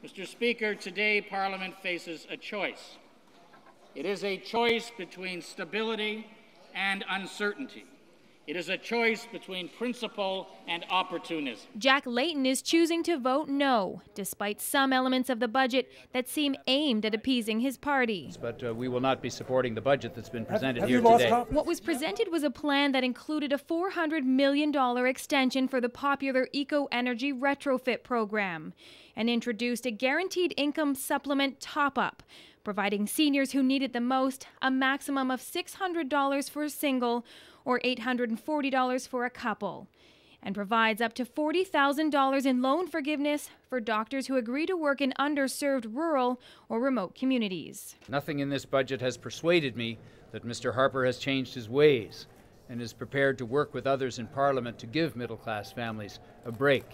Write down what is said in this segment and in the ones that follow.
Mr. Speaker, today Parliament faces a choice. It is a choice between stability and uncertainty. It is a choice between principle and opportunism. Jack Layton is choosing to vote no, despite some elements of the budget that seem aimed at appeasing his party. But we will not be supporting the budget that's been presented here today. What was presented was a plan that included a $400 million extension for the popular Eco-Energy Retrofit program and introduced a guaranteed income supplement top-up, providing seniors who need it the most a maximum of $600 for a single or $840 for a couple, and provides up to $40,000 in loan forgiveness for doctors who agree to work in underserved rural or remote communities. Nothing in this budget has persuaded me that Mr. Harper has changed his ways and is prepared to work with others in Parliament to give middle-class families a break.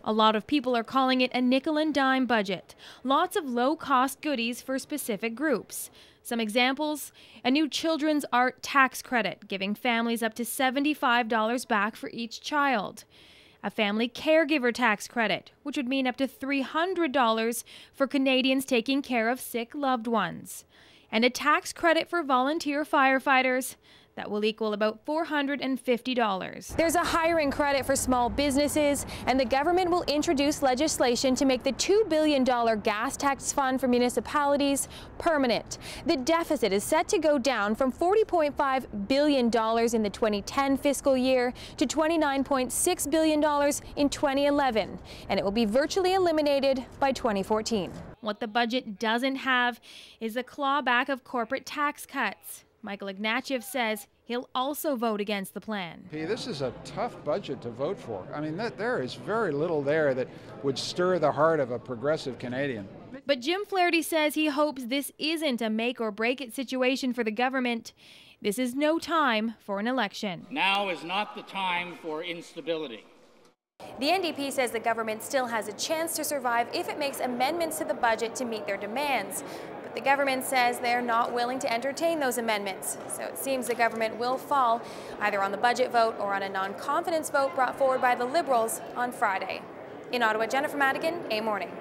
A lot of people are calling it a nickel and dime budget. Lots of low-cost goodies for specific groups. Some examples: a new children's art tax credit, giving families up to $75 back for each child. A family caregiver tax credit, which would mean up to $300 for Canadians taking care of sick loved ones. And a tax credit for volunteer firefighters that will equal about $450. There's a hiring credit for small businesses, and the government will introduce legislation to make the $2 billion gas tax fund for municipalities permanent. The deficit is set to go down from $40.5 billion in the 2010 fiscal year to $29.6 billion in 2011, and it will be virtually eliminated by 2014. What the budget doesn't have is a clawback of corporate tax cuts. Michael Ignatieff says he'll also vote against the plan. This is a tough budget to vote for. I mean, there is very little there that would stir the heart of a progressive Canadian. But Jim Flaherty says he hopes this isn't a make or break it situation for the government. This is no time for an election. Now is not the time for instability. The NDP says the government still has a chance to survive if it makes amendments to the budget to meet their demands. But the government says they're not willing to entertain those amendments. So it seems the government will fall either on the budget vote or on a non-confidence vote brought forward by the Liberals on Friday. In Ottawa, Jennifer Madigan, A Morning.